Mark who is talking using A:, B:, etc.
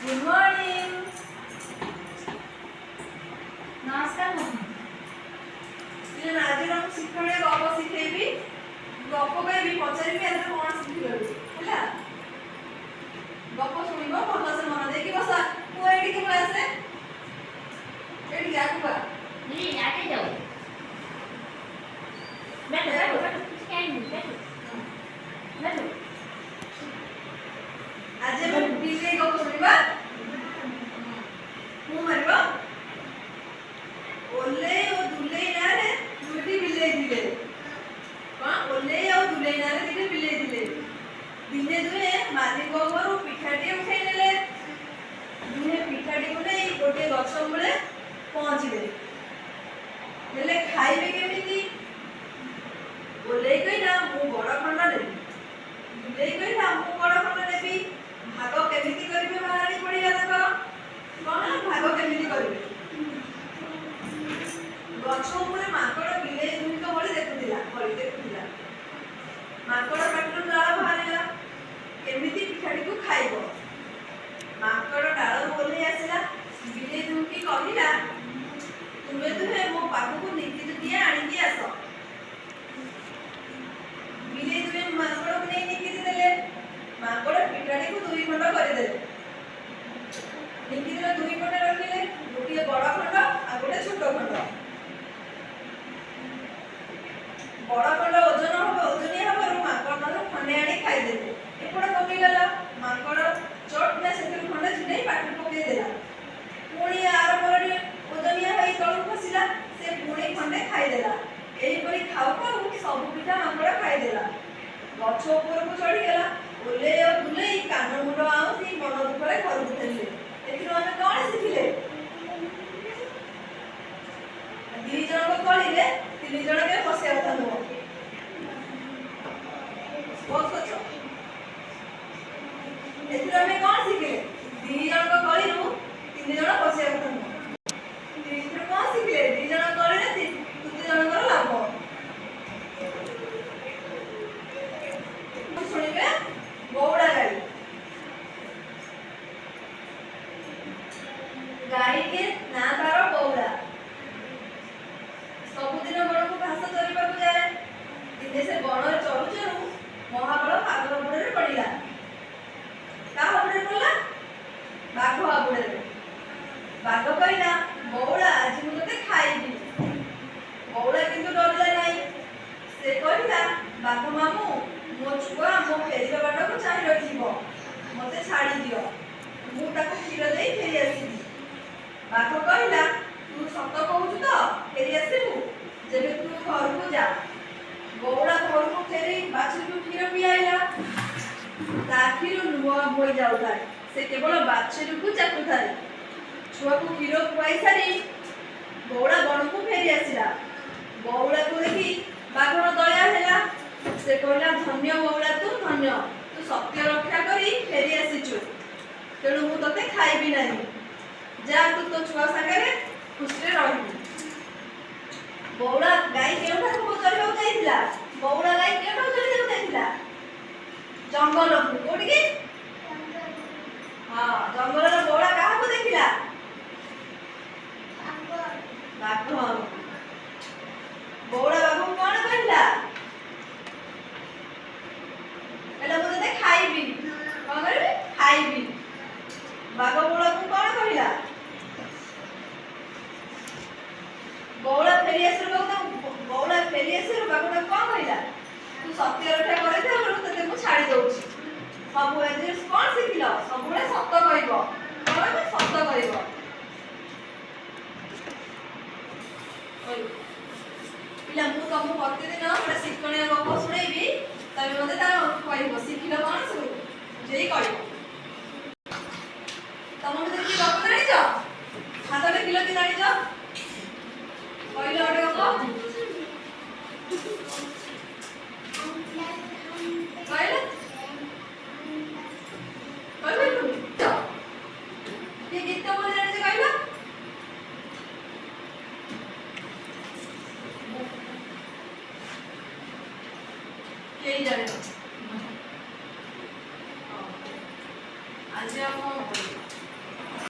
A: Good morning. नमस्कार mummy. आज हम शिक्षण गप शिखेबी गप कहबी पचारि आज कौन शिखिलु हैला गप सुनिबो भल से मन देकी बस तू एठी के क्लास रे एठी आकु बा नहीं आके जाओ बैठो बैठो बैठो स्टैंड बैठो बैठो आज हम बिल्ली गप सुनिबा मु मरबा ओले ओ दुले नारे दुटी बिल्ली दिले कोन ओले ओ दुले नारे दिले बिल्ली दिले दिने दुए मालिक घरु पिठाटी उठाई नेले दुहे पिठाटी को नै गोटे गछ मूले पहुंचले हेले खाइबे केमिति ओले कहिला मु बड़ खंड नेबी दुले कहिला मु बड़ खंड नेबी भाग केमिति करिवे बाहारी पड़िया तक कोन भाग केमिति करिवे गछ उपरे माकड़ बिले दुहिक बळी देखुथिला माकड़ पेटରୁ ଡାଳ ବାହାରିଲା କେମିତି ପିଠାଟିକୁ ଖାଇବ ମାଙ୍କଡ଼ ଡାଳରୁ ଓହ୍ଲେଇ ଆସିଲା ବିଲେଇ ଦୁହିଁକି କହିଲା ତୁମେ ଦୁହେଁ ମୋ ପାଖକୁ ନିକିତିଟିଏ ଆଣିକି ଆସ ବିଲେଇ ଦୁହେଁ ମାଙ୍କଡ଼କୁ ନେଇ ନିକିତି ଦେଲେ ମାଙ୍କଡ଼ ପିଠାଟିକୁ ଦୁଇ ଖଣ୍ଡ କରିଦେଲେ ନିକିତିର ଦୁଇ ପଟେ ରଖିଲେ ଗୋଟିଏ ବଡ଼ ଖଣ୍ଡ ଆଉ ଗୋଟେ ଛୋଟ ଖଣ୍ଡ बड़ खंड ओजनिया हबारु माकड़ खंडे आनी खाईदेले एपटे पकईगला माकड़ चोट ना से खंडे छिड़े पाटी पकई देला पुणी आर पर ओजनिया होई तळु खसिला से पुणी खंडे खाईदेला एही परी खाउ खाउ सब पिठा माकड़ खाईदेला गछ ऊपर को चढ़ी गेला ओले और दुले कान मुंड आउसी मन दुखरे घर उठेले एथिरो हम कोन शिखिले दी जण को कहिले तीन जण के फसिया था नो बहुत कुछ एथिरो हम कोन शिखिले दी जण को कहिलु तीन जण फसिया था नो तीन कोन शिखिले दी जण करिले तीन जण कर लाभ सुनिबे बौड़ा गाड़ी गाड़ी के ना तार बौड़ा सबुदिन बड़ को घास चरिबा को जाए दिने से बड़ चरु चरु महाबल पागल बुड़े पड़िला का बुड़े पड़ला बाघ बुड़े बाघ कहला बौड़ा आज मु तते खाइबी बौड़ा किंतु डरला नाही से कहला बाघ मामू मो छुआ मो फेरिबा बाटा को चाहि रखिबो मते छाड़ी दियो मु ताको खीर देई फेरी आसीबी बाघ कहला तू सत कहू तो फेरी आसीबू जेबे तू घर को जा बौड़ा घर को फेरी बाछी को खीर पियाइला ताखिर नुआ होई जाउता से केवल बाछी को चाकू थारे छुआ को खीर खुआई सारी बौड़ा बण को फेरी आसिला बौड़ा को देखी बाघर दया हैला से कहला धन्य बौड़ा तू धन्य तू सत्य रक्षा करी फेरी आसीचु तेणु मु तते खाइबी नाही जा तू तो छुआ संगे खुशी रही बौड़ा गाई केउठा को चरिबा जाइतिला बौड़ा गाई केउठा चरिबा जाइतिला जंगल को कोठी के हां जंगल रे बौड़ा काहा को देखिला बाघ बौड़ा बाघ को कोन कहला एला मु तते खाइबी कोन करबी खाइबी बाघ बौड़ा को कोन कहला बौड़ा फेरी आसर बौड़ा फेरी आसर बाघटा कोन कहला तू सत्य रक्षा करे दे और तते मु छाड़ी दउछी सब एजे कोन सिखिलो सबुले सत्य कहइबो कोन सत्य कहइबो ओय पिला मु तुम प्रतिदिन गोटे शिक्षणीय गप शुणेबी तबे मते तार कहइबो शिखिलो कोन सब जेई कहइबो तम मते की गप जानिचो हातले किलो की जानिचो कहइलो ओटे गप कहइलो कहइलो ये गीत बोल जानिचो कहइलो केही जानिनो आज हम